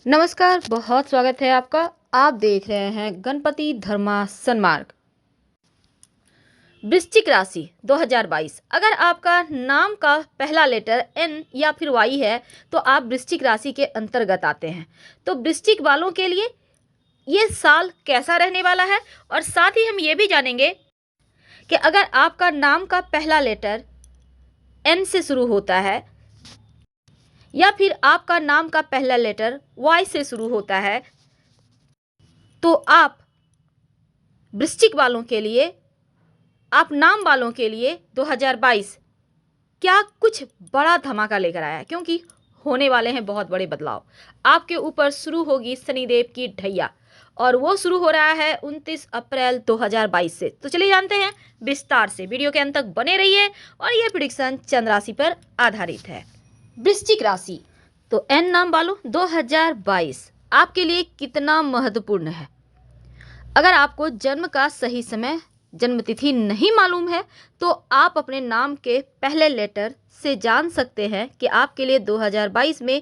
नमस्कार, बहुत स्वागत है आपका। आप देख रहे हैं गणपति धर्मा सन्मार्ग। वृश्चिक राशि 2022। अगर आपका नाम का पहला लेटर एन या फिर वाई है तो आप वृश्चिक राशि के अंतर्गत आते हैं। तो वृश्चिक वालों के लिए ये साल कैसा रहने वाला है, और साथ ही हम ये भी जानेंगे कि अगर आपका नाम का पहला लेटर एन से शुरू होता है या फिर आपका नाम का पहला लेटर वाई से शुरू होता है तो आप वृश्चिक वालों के लिए, आप नाम वालों के लिए 2022 क्या कुछ बड़ा धमाका लेकर आया है, क्योंकि होने वाले हैं बहुत बड़े बदलाव। आपके ऊपर शुरू होगी शनिदेव की ढैया, और वो शुरू हो रहा है 29 अप्रैल 2022 से। तो चलिए जानते हैं विस्तार से, वीडियो के अंत तक बने रहिए। और ये प्रेडिक्शन चंद्र राशि पर आधारित है। वृश्चिक राशि, तो एन नाम वालों 2022 आपके लिए कितना महत्वपूर्ण है। अगर आपको जन्म का सही समय, जन्म तिथि नहीं मालूम है तो आप अपने नाम के पहले लेटर से जान सकते हैं कि आपके लिए 2022 में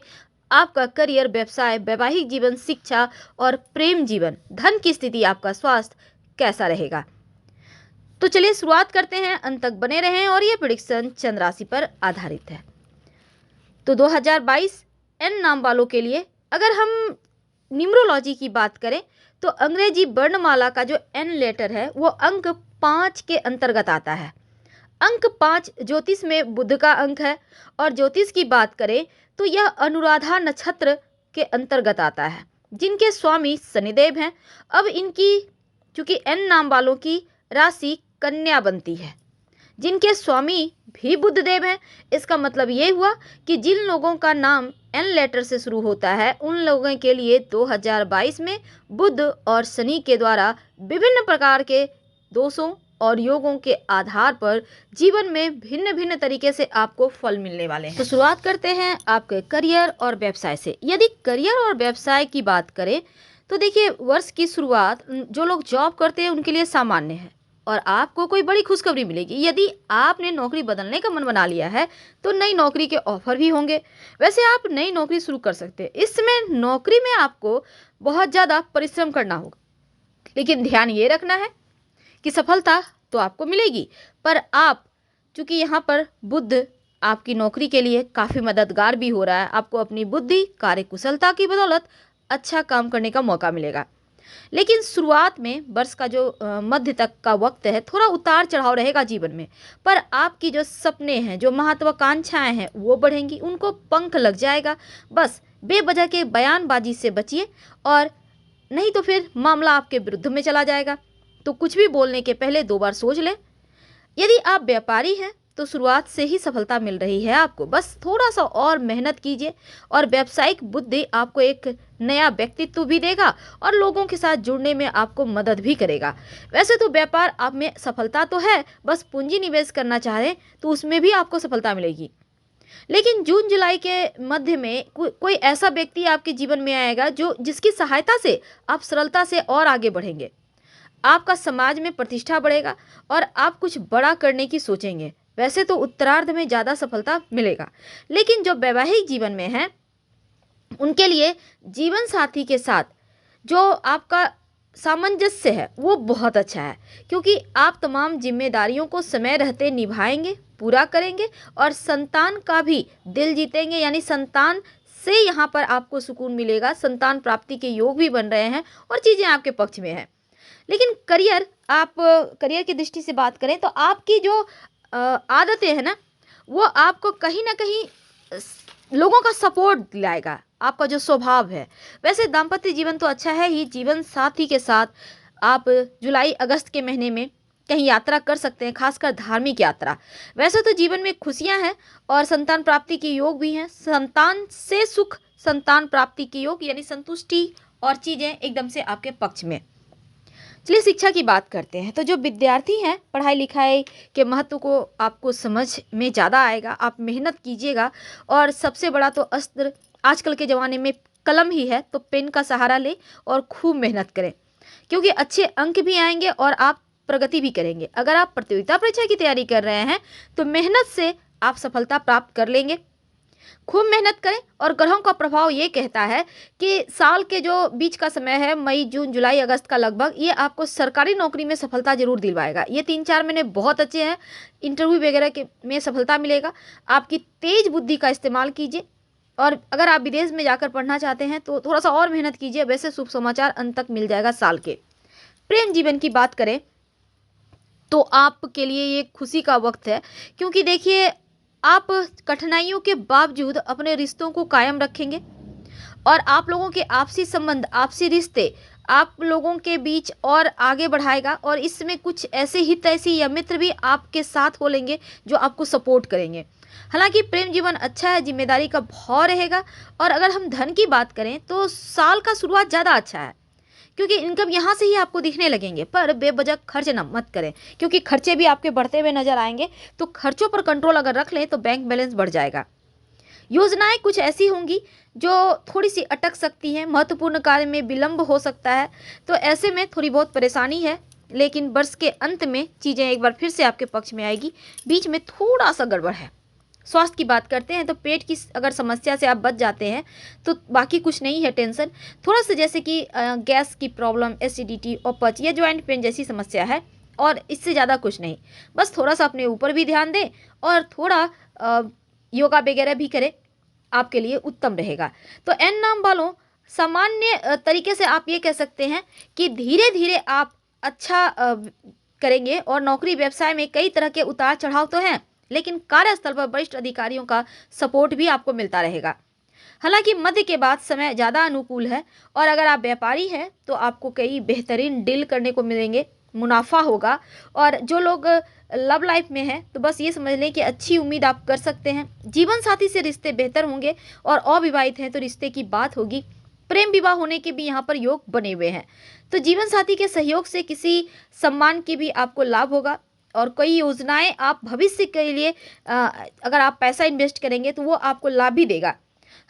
आपका करियर, व्यवसाय, वैवाहिक जीवन, शिक्षा और प्रेम जीवन, धन की स्थिति, आपका स्वास्थ्य कैसा रहेगा। तो चलिए शुरुआत करते हैं, अंत तक बने रहें। और ये प्रेडिक्शन चंद्र राशि पर आधारित है। तो 2022 एन नाम वालों के लिए अगर हम न्यूमरोलॉजी की बात करें तो अंग्रेजी वर्णमाला का जो एन लेटर है वो अंक 5 के अंतर्गत आता है। अंक 5 ज्योतिष में बुध का अंक है, और ज्योतिष की बात करें तो यह अनुराधा नक्षत्र के अंतर्गत आता है, जिनके स्वामी शनिदेव हैं। अब इनकी, चूंकि एन नाम वालों की राशि कन्या बनती है, जिनके स्वामी भी बुधदेव हैं। इसका मतलब ये हुआ कि जिन लोगों का नाम एन लेटर से शुरू होता है उन लोगों के लिए 2022 में बुध और शनि के द्वारा विभिन्न प्रकार के दोषों और योगों के आधार पर जीवन में भिन्न भिन्न तरीके से आपको फल मिलने वाले हैं। तो शुरुआत करते हैं आपके करियर और व्यवसाय से। यदि करियर और व्यवसाय की बात करें तो देखिए, वर्ष की शुरुआत जो लोग जॉब करते हैं उनके लिए सामान्य है, और आपको कोई बड़ी खुशखबरी मिलेगी। यदि आपने नौकरी बदलने का मन बना लिया है तो नई नौकरी के ऑफर भी होंगे। वैसे आप नई नौकरी शुरू कर सकते हैं। इस समय नौकरी में आपको बहुत ज़्यादा परिश्रम करना होगा, लेकिन ध्यान ये रखना है कि सफलता तो आपको मिलेगी, पर आप, चूंकि यहाँ पर बुध आपकी नौकरी के लिए काफ़ी मददगार भी हो रहा है, आपको अपनी बुद्धि, कार्यकुशलता की बदौलत अच्छा काम करने का मौका मिलेगा। लेकिन शुरुआत में वर्ष का जो मध्य तक का वक्त है, थोड़ा उतार चढ़ाव रहेगा जीवन में। पर आपकी जो सपने हैं, जो महत्वाकांक्षाएं हैं, वो बढ़ेंगी, उनको पंख लग जाएगा। बस बेवजह के बयानबाजी से बचिए, और नहीं तो फिर मामला आपके विरुद्ध में चला जाएगा। तो कुछ भी बोलने के पहले 2 बार सोच लें। यदि आप व्यापारी हैं तो शुरुआत से ही सफलता मिल रही है आपको, बस थोड़ा सा और मेहनत कीजिए, और व्यावसायिक बुद्धि आपको एक नया व्यक्तित्व भी देगा और लोगों के साथ जुड़ने में आपको मदद भी करेगा। वैसे तो व्यापार आप में सफलता तो है, बस पूंजी निवेश करना चाहें तो उसमें भी आपको सफलता मिलेगी। लेकिन जून जुलाई के मध्य में कोई ऐसा व्यक्ति आपके जीवन में आएगा जो जिसकी सहायता से आप सरलता से और आगे बढ़ेंगे। आपका समाज में प्रतिष्ठा बढ़ेगा और आप कुछ बड़ा करने की सोचेंगे। वैसे तो उत्तरार्ध में ज़्यादा सफलता मिलेगा, लेकिन जो वैवाहिक जीवन में है उनके लिए जीवन साथी के साथ जो आपका सामंजस्य है वो बहुत अच्छा है, क्योंकि आप तमाम जिम्मेदारियों को समय रहते निभाएंगे, पूरा करेंगे, और संतान का भी दिल जीतेंगे। यानी संतान से यहाँ पर आपको सुकून मिलेगा, संतान प्राप्ति के योग भी बन रहे हैं और चीज़ें आपके पक्ष में हैं। लेकिन करियर, आप करियर की दृष्टि से बात करें तो आपकी जो आदतें हैं ना, वो आपको कहीं ना कहीं लोगों का सपोर्ट दिलाएगा, आपका जो स्वभाव है। वैसे दाम्पत्य जीवन तो अच्छा है ही, जीवन साथी के साथ आप जुलाई अगस्त के महीने में कहीं यात्रा कर सकते हैं, खासकर धार्मिक यात्रा। वैसे तो जीवन में खुशियां हैं और संतान प्राप्ति के योग भी हैं। संतान से सुख, संतान प्राप्ति के योग, यानी संतुष्टि और चीज़ें एकदम से आपके पक्ष में। चलिए शिक्षा की बात करते हैं। तो जो विद्यार्थी हैं, पढ़ाई लिखाई के महत्व को आपको समझ में ज़्यादा आएगा, आप मेहनत कीजिएगा। और सबसे बड़ा तो अस्त्र आजकल के ज़माने में कलम ही है, तो पेन का सहारा लें और खूब मेहनत करें, क्योंकि अच्छे अंक भी आएंगे और आप प्रगति भी करेंगे। अगर आप प्रतियोगिता परीक्षा की तैयारी कर रहे हैं तो मेहनत से आप सफलता प्राप्त कर लेंगे। खूब मेहनत करें। और ग्रहों का प्रभाव ये कहता है कि साल के जो बीच का समय है, मई जून जुलाई अगस्त का लगभग, ये आपको सरकारी नौकरी में सफलता जरूर दिलवाएगा। ये 3-4 महीने बहुत अच्छे हैं, इंटरव्यू वगैरह के में सफलता मिलेगा। आपकी तेज बुद्धि का इस्तेमाल कीजिए। और अगर आप विदेश में जाकर पढ़ना चाहते हैं तो थोड़ा सा और मेहनत कीजिए। वैसे शुभ समाचार अंत तक मिल जाएगा साल के। प्रेम जीवन की बात करें तो आपके लिए ये खुशी का वक्त है, क्योंकि देखिए आप कठिनाइयों के बावजूद अपने रिश्तों को कायम रखेंगे। और आप लोगों के आपसी संबंध, आपसी रिश्ते आप लोगों के बीच और आगे बढ़ाएगा। और इसमें कुछ ऐसे हितैषी या मित्र भी आपके साथ हो लेंगे जो आपको सपोर्ट करेंगे। हालांकि प्रेम जीवन अच्छा है, जिम्मेदारी का भाव रहेगा। और अगर हम धन की बात करें तो साल का शुरुआत ज़्यादा अच्छा है, क्योंकि इनकम यहाँ से ही आपको दिखने लगेंगे। पर बेवजह खर्च न मत करें, क्योंकि खर्चे भी आपके बढ़ते हुए नजर आएंगे। तो खर्चों पर कंट्रोल अगर रख लें तो बैंक बैलेंस बढ़ जाएगा। योजनाएं कुछ ऐसी होंगी जो थोड़ी सी अटक सकती हैं, महत्वपूर्ण कार्य में विलंब हो सकता है। तो ऐसे में थोड़ी बहुत परेशानी है, लेकिन वर्ष के अंत में चीज़ें एक बार फिर से आपके पक्ष में आएगी। बीच में थोड़ा सा गड़बड़ है। स्वास्थ्य की बात करते हैं तो पेट की अगर समस्या से आप बच जाते हैं तो बाकी कुछ नहीं है टेंशन। थोड़ा सा जैसे कि गैस की प्रॉब्लम, एसिडिटी, अपच या ज्वाइंट पेन जैसी समस्या है, और इससे ज़्यादा कुछ नहीं। बस थोड़ा सा अपने ऊपर भी ध्यान दें और थोड़ा योगा वगैरह भी करें, आपके लिए उत्तम रहेगा। तो एन नाम वालों, सामान्य तरीके से आप ये कह सकते हैं कि धीरे धीरे आप अच्छा करेंगे। और नौकरी व्यवसाय में कई तरह के उतार चढ़ाव तो हैं, लेकिन कार्यस्थल पर वरिष्ठ अधिकारियों का सपोर्ट भी आपको मिलता रहेगा। हालांकि मध्य के बाद समय ज़्यादा अनुकूल है। और अगर आप व्यापारी हैं तो आपको कई बेहतरीन डील करने को मिलेंगे, मुनाफा होगा। और जो लोग लव लाइफ में हैं तो बस ये समझ लें कि अच्छी उम्मीद आप कर सकते हैं। जीवन साथी से रिश्ते बेहतर होंगे। और अविवाहित हैं तो रिश्ते की बात होगी। प्रेम विवाह होने के भी यहाँ पर योग बने हुए हैं। तो जीवन साथी के सहयोग से किसी सम्मान की भी आपको लाभ होगा। और कई योजनाएं आप भविष्य के लिए अगर आप पैसा इन्वेस्ट करेंगे तो वो आपको लाभ भी देगा।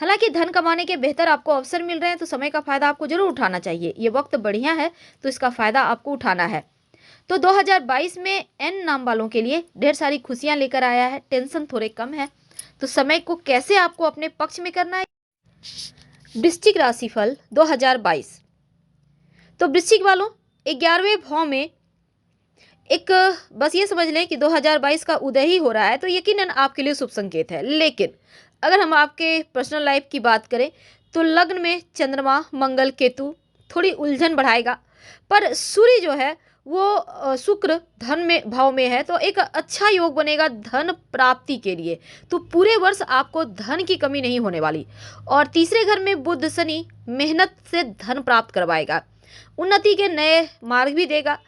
हालांकि धन कमाने के बेहतर आपको अवसर मिल रहे हैं, तो समय का फायदा आपको जरूर उठाना चाहिए। ये वक्त बढ़िया है तो इसका फायदा आपको उठाना है। तो 2022 में एन नाम वालों के लिए ढेर सारी खुशियां लेकर आया है। टेंशन थोड़े कम है। तो समय को कैसे आपको अपने पक्ष में करना है। वृश्चिक राशिफल 2022। तो वृश्चिक वालों, 11वें भाव में एक बस ये समझ लें कि 2022 का उदय ही हो रहा है, तो यकीनन आपके लिए शुभ संकेत है। लेकिन अगर हम आपके पर्सनल लाइफ की बात करें तो लग्न में चंद्रमा, मंगल, केतु थोड़ी उलझन बढ़ाएगा। पर सूर्य जो है वो शुक्र धन में भाव में है, तो एक अच्छा योग बनेगा धन प्राप्ति के लिए। तो पूरे वर्ष आपको धन की कमी नहीं होने वाली। और तीसरे घर में बुध शनि मेहनत से धन प्राप्त करवाएगा, उन्नति के नए मार्ग भी देगा।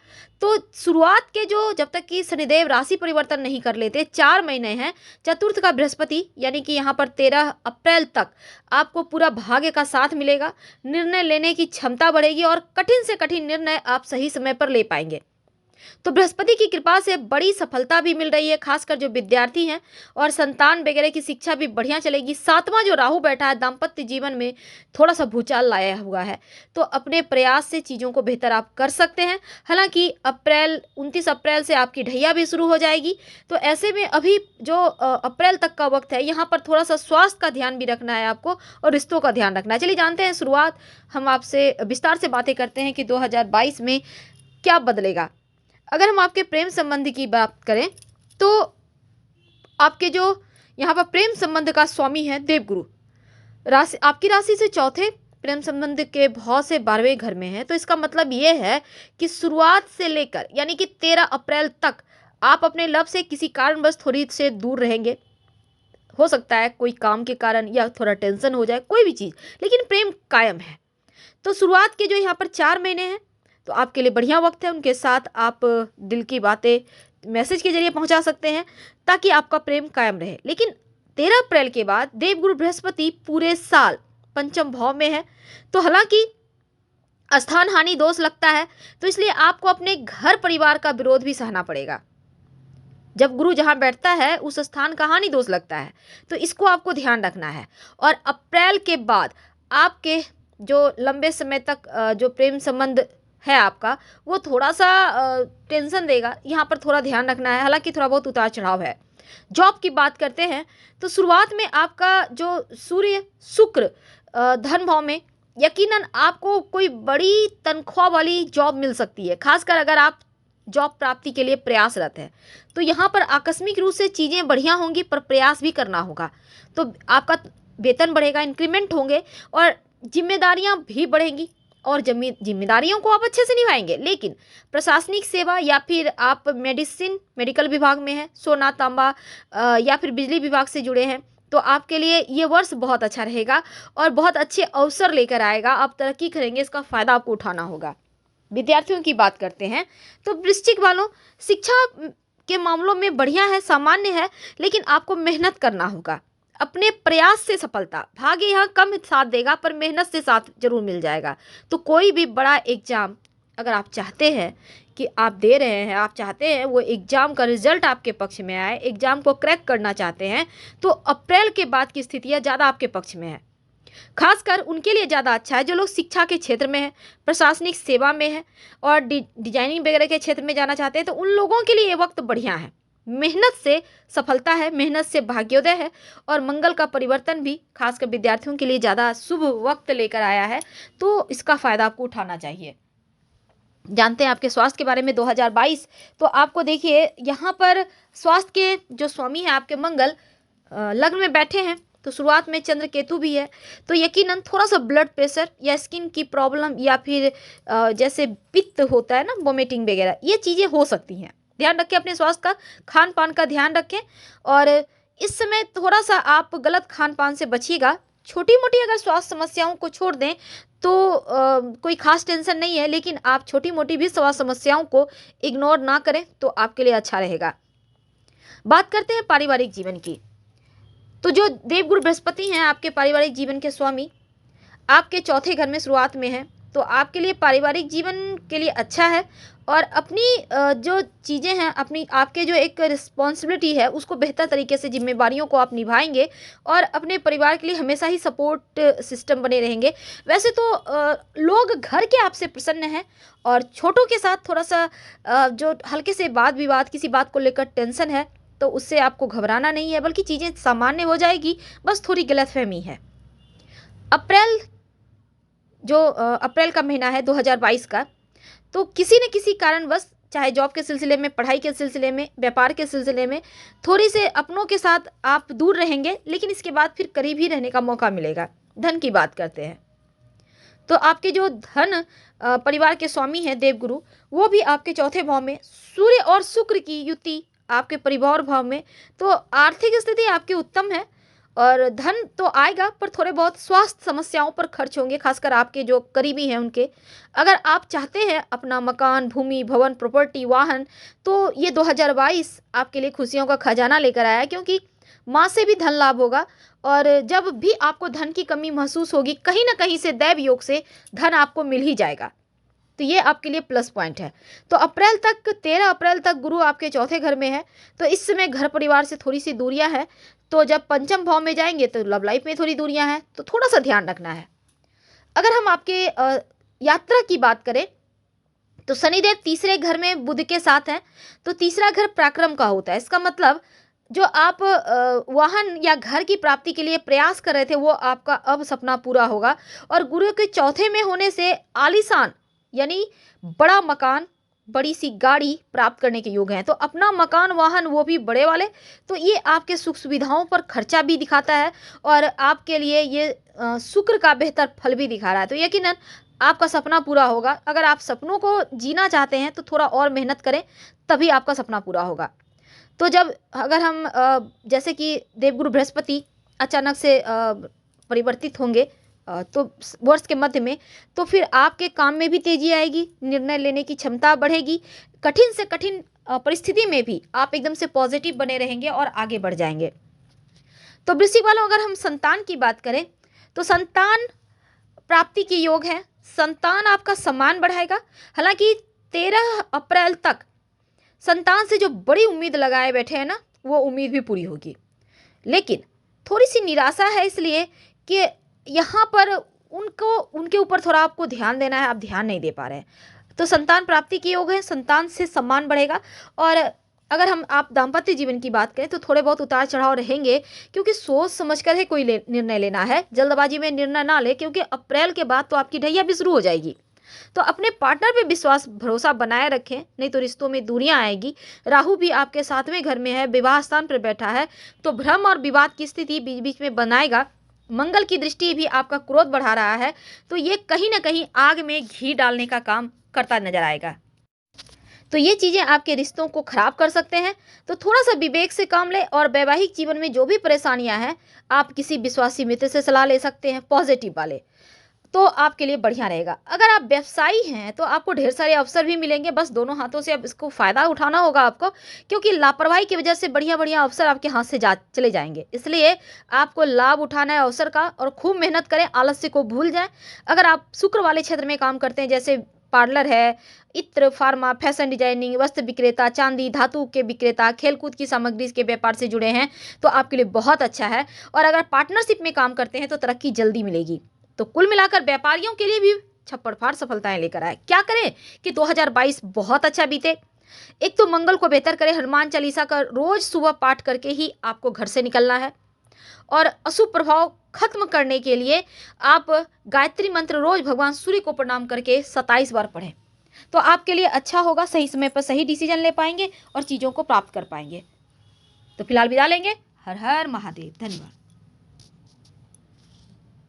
तो शुरुआत के जो जब तक कि शनिदेव राशि परिवर्तन नहीं कर लेते 4 महीने हैं, चतुर्थ का बृहस्पति यानी कि यहाँ पर 13 अप्रैल तक आपको पूरा भाग्य का साथ मिलेगा। निर्णय लेने की क्षमता बढ़ेगी और कठिन से कठिन निर्णय आप सही समय पर ले पाएंगे। तो बृहस्पति की कृपा से बड़ी सफलता भी मिल रही है, खासकर जो विद्यार्थी हैं। और संतान वगैरह की शिक्षा भी बढ़िया चलेगी। 7वां जो राहु बैठा है दाम्पत्य जीवन में थोड़ा सा भूचाल लाया हुआ है, तो अपने प्रयास से चीज़ों को बेहतर आप कर सकते हैं। हालांकि 29 अप्रैल से आपकी ढैया भी शुरू हो जाएगी। तो ऐसे में अभी जो अप्रैल तक का वक्त है, यहाँ पर थोड़ा सा स्वास्थ्य का ध्यान भी रखना है आपको और रिश्तों का ध्यान रखना है। चलिए जानते हैं शुरुआत, हम आपसे विस्तार से बातें करते हैं कि 2022 में क्या बदलेगा। अगर हम आपके प्रेम संबंध की बात करें तो आपके जो यहाँ पर प्रेम संबंध का स्वामी है देवगुरु, राशि आपकी राशि से चौथे प्रेम संबंध के भाव से 12वें घर में है। तो इसका मतलब ये है कि शुरुआत से लेकर यानी कि 13 अप्रैल तक आप अपने लव से किसी कारणवश थोड़ी से दूर रहेंगे। हो सकता है कोई काम के कारण या थोड़ा टेंशन हो जाए, कोई भी चीज़, लेकिन प्रेम कायम है। तो शुरुआत के जो यहाँ पर 4 महीने हैं तो आपके लिए बढ़िया वक्त है। उनके साथ आप दिल की बातें मैसेज के जरिए पहुंचा सकते हैं ताकि आपका प्रेम कायम रहे। लेकिन 13 अप्रैल के बाद देवगुरु बृहस्पति पूरे साल पंचम भाव में है, तो हालांकि स्थान हानि दोष लगता है, तो इसलिए आपको अपने घर परिवार का विरोध भी सहना पड़ेगा। जब गुरु जहां बैठता है उस स्थान का हानि दोष लगता है, तो इसको आपको ध्यान रखना है। और अप्रैल के बाद आपके जो लंबे समय तक जो प्रेम संबंध है आपका, वो थोड़ा सा टेंशन देगा। यहाँ पर थोड़ा ध्यान रखना है, हालांकि थोड़ा बहुत उतार चढ़ाव है। जॉब की बात करते हैं तो शुरुआत में आपका जो सूर्य शुक्र धन भाव में, यकीनन आपको कोई बड़ी तनख्वाह वाली जॉब मिल सकती है, खासकर अगर आप जॉब प्राप्ति के लिए प्रयासरत है। तो यहाँ पर आकस्मिक रूप से चीज़ें बढ़िया होंगी, पर प्रयास भी करना होगा। तो आपका वेतन बढ़ेगा, इंक्रीमेंट होंगे और जिम्मेदारियाँ भी बढ़ेंगी और जिम्मेदारियों को आप अच्छे से निभाएंगे। लेकिन प्रशासनिक सेवा या फिर आप मेडिकल विभाग में हैं, सोना तांबा या फिर बिजली विभाग से जुड़े हैं, तो आपके लिए ये वर्ष बहुत अच्छा रहेगा और बहुत अच्छे अवसर लेकर आएगा। आप तरक्की करेंगे, इसका फ़ायदा आपको उठाना होगा। विद्यार्थियों की बात करते हैं तो वृश्चिक वालों, शिक्षा के मामलों में बढ़िया है, सामान्य है, लेकिन आपको मेहनत करना होगा। अपने प्रयास से सफलता, भाग्य यहाँ कम साथ देगा पर मेहनत से साथ जरूर मिल जाएगा। तो कोई भी बड़ा एग्जाम अगर आप चाहते हैं कि आप दे रहे हैं, आप चाहते हैं वो एग्ज़ाम का रिजल्ट आपके पक्ष में आए, एग्ज़ाम को क्रैक करना चाहते हैं, तो अप्रैल के बाद की स्थितियाँ ज़्यादा आपके पक्ष में है। खासकर उनके लिए ज़्यादा अच्छा है जो लोग शिक्षा के क्षेत्र में हैं, प्रशासनिक सेवा में हैं और डिजाइनिंग वगैरह के क्षेत्र में जाना चाहते हैं, तो उन लोगों के लिए ये वक्त बढ़िया है। मेहनत से सफलता है, मेहनत से भाग्योदय है और मंगल का परिवर्तन भी खासकर विद्यार्थियों के लिए ज़्यादा शुभ वक्त लेकर आया है, तो इसका फ़ायदा आपको उठाना चाहिए। जानते हैं आपके स्वास्थ्य के बारे में 2022, तो आपको देखिए यहाँ पर स्वास्थ्य के जो स्वामी हैं आपके मंगल लग्न में बैठे हैं, तो शुरुआत में चंद्र केतु भी है, तो यकीनन थोड़ा सा ब्लड प्रेशर या स्किन की प्रॉब्लम या फिर जैसे पित्त होता है ना, वोमिटिंग वगैरह, ये चीज़ें हो सकती हैं। ध्यान रखें अपने स्वास्थ्य का, खान पान का ध्यान रखें और इस समय थोड़ा सा आप गलत खान पान से बचिएगा। छोटी मोटी अगर स्वास्थ्य समस्याओं को छोड़ दें तो कोई खास टेंशन नहीं है, लेकिन आप छोटी मोटी भी स्वास्थ्य समस्याओं को इग्नोर ना करें तो आपके लिए अच्छा रहेगा। बात करते हैं पारिवारिक जीवन की, तो जो देवगुरु बृहस्पति हैं आपके पारिवारिक जीवन के स्वामी, आपके चौथे घर में शुरुआत में है, तो आपके लिए पारिवारिक जीवन के लिए अच्छा है और अपनी जो चीज़ें हैं, अपनी आपके जो एक रिस्पॉन्सिबिलिटी है उसको बेहतर तरीके से, जिम्मेवारियों को आप निभाएंगे और अपने परिवार के लिए हमेशा ही सपोर्ट सिस्टम बने रहेंगे। वैसे तो लोग घर के आपसे प्रसन्न हैं और छोटों के साथ थोड़ा सा जो हल्के से वाद विवाद, किसी बात को लेकर टेंशन है, तो उससे आपको घबराना नहीं है, बल्कि चीज़ें सामान्य हो जाएगी, बस थोड़ी गलतफहमी है। अप्रैल का महीना है 2022 का, तो किसी न किसी कारणवश, चाहे जॉब के सिलसिले में, पढ़ाई के सिलसिले में, व्यापार के सिलसिले में, थोड़ी से अपनों के साथ आप दूर रहेंगे, लेकिन इसके बाद फिर करीब ही रहने का मौका मिलेगा। धन की बात करते हैं तो आपके जो धन परिवार के स्वामी हैं देवगुरु, वो भी आपके चौथे भाव में, सूर्य और शुक्र की युति आपके परिवार भाव में, तो आर्थिक स्थिति आपकी उत्तम है और धन तो आएगा, पर थोड़े बहुत स्वास्थ्य समस्याओं पर खर्च होंगे, खासकर आपके जो करीबी हैं उनके। अगर आप चाहते हैं अपना मकान, भूमि, भवन, प्रॉपर्टी, वाहन, तो ये 2022 आपके लिए खुशियों का खजाना लेकर आया है, क्योंकि माँ से भी धन लाभ होगा और जब भी आपको धन की कमी महसूस होगी, कहीं ना कहीं से दैव योग से धन आपको मिल ही जाएगा, तो ये आपके लिए प्लस पॉइंट है। तो अप्रैल तक, 13 अप्रैल तक गुरु आपके चौथे घर में है, तो इस समय घर परिवार से थोड़ी सी दूरियां हैं, तो जब पंचम भाव में जाएंगे तो लव लाइफ में थोड़ी दूरियां हैं, तो थोड़ा सा ध्यान रखना है। अगर हम आपके यात्रा की बात करें तो शनिदेव तीसरे घर में बुध के साथ हैं, तो तीसरा घर पराक्रम का होता है। इसका मतलब जो आप वाहन या घर की प्राप्ति के लिए प्रयास कर रहे थे, वो आपका अब सपना पूरा होगा और गुरु के चौथे में होने से आलीशान यानी बड़ा मकान, बड़ी सी गाड़ी प्राप्त करने के योग हैं। तो अपना मकान, वाहन, वो भी बड़े वाले, तो ये आपके सुख सुविधाओं पर खर्चा भी दिखाता है और आपके लिए ये शुक्र का बेहतर फल भी दिखा रहा है। तो यकीनन आपका सपना पूरा होगा। अगर आप सपनों को जीना चाहते हैं तो थोड़ा और मेहनत करें, तभी आपका सपना पूरा होगा। तो जब अगर हम जैसे कि देवगुरु बृहस्पति अचानक से परिवर्तित होंगे तो वर्ष के मध्य में, तो फिर आपके काम में भी तेजी आएगी, निर्णय लेने की क्षमता बढ़ेगी, कठिन से कठिन परिस्थिति में भी आप एकदम से पॉजिटिव बने रहेंगे और आगे बढ़ जाएंगे। तो वृश्चिक वालों, अगर हम संतान की बात करें तो संतान प्राप्ति के योग है, संतान आपका सम्मान बढ़ाएगा। हालांकि 13 अप्रैल तक संतान से जो बड़ी उम्मीद लगाए बैठे हैं ना, वो उम्मीद भी पूरी होगी, लेकिन थोड़ी सी निराशा है, इसलिए कि यहाँ पर उनके ऊपर थोड़ा आपको ध्यान देना है, आप ध्यान नहीं दे पा रहे हैं। तो संतान प्राप्ति के योग है, संतान से सम्मान बढ़ेगा और अगर हम आप दाम्पत्य जीवन की बात करें तो थोड़े बहुत उतार चढ़ाव रहेंगे, क्योंकि सोच समझ कर ही कोई निर्णय लेना है। जल्दबाजी में निर्णय ना ले, क्योंकि अप्रैल के बाद तो आपकी ढैया भी शुरू हो जाएगी। तो अपने पार्टनर पे विश्वास भरोसा बनाए रखें, नहीं तो रिश्तों में दूरियां आएगी। राहु भी आपके 7वें घर में है, विवाह स्थान पर बैठा है, तो भ्रम और विवाद की स्थिति बीच बीच में बनाएगा। मंगल की दृष्टि भी आपका क्रोध बढ़ा रहा है, तो ये कहीं ना कहीं आग में घी डालने का काम करता नजर आएगा। तो ये चीज़ें आपके रिश्तों को खराब कर सकते हैं। तो थोड़ा सा विवेक से काम लें, और वैवाहिक जीवन में जो भी परेशानियां हैं, आप किसी विश्वासी मित्र से सलाह ले सकते हैं, पॉजिटिव वाले, तो आपके लिए बढ़िया रहेगा। अगर आप व्यवसायी हैं तो आपको ढेर सारे अवसर भी मिलेंगे, बस दोनों हाथों से अब इसको फ़ायदा उठाना होगा आपको, क्योंकि लापरवाही की वजह से बढ़िया बढ़िया अवसर आपके हाथ से जा चले जाएंगे। इसलिए आपको लाभ उठाना है अवसर का, और खूब मेहनत करें, आलस्य को भूल जाएं। अगर आप शुक्र वाले क्षेत्र में काम करते हैं, जैसे पार्लर है, इत्र, फार्मा, फैशन डिजाइनिंग, वस्त्र विक्रेता, चांदी धातु के विक्रेता, खेलकूद की सामग्री के व्यापार से जुड़े हैं, तो आपके लिए बहुत अच्छा है। और अगर पार्टनरशिप में काम करते हैं तो तरक्की जल्दी मिलेगी। तो कुल मिलाकर व्यापारियों के लिए भी छप्पड़ फाड़ सफलताएं लेकर आए। क्या करें कि 2022 बहुत अच्छा बीते। एक तो मंगल को बेहतर करें, हनुमान चालीसा का रोज सुबह पाठ करके ही आपको घर से निकलना है। और अशुभ प्रभाव खत्म करने के लिए आप गायत्री मंत्र रोज भगवान सूर्य को प्रणाम करके 27 बार पढ़ें, तो आपके लिए अच्छा होगा। सही समय पर सही डिसीजन ले पाएंगे और चीज़ों को प्राप्त कर पाएंगे। तो फिलहाल विदा लेंगे। हर हर महादेव। धन्यवाद।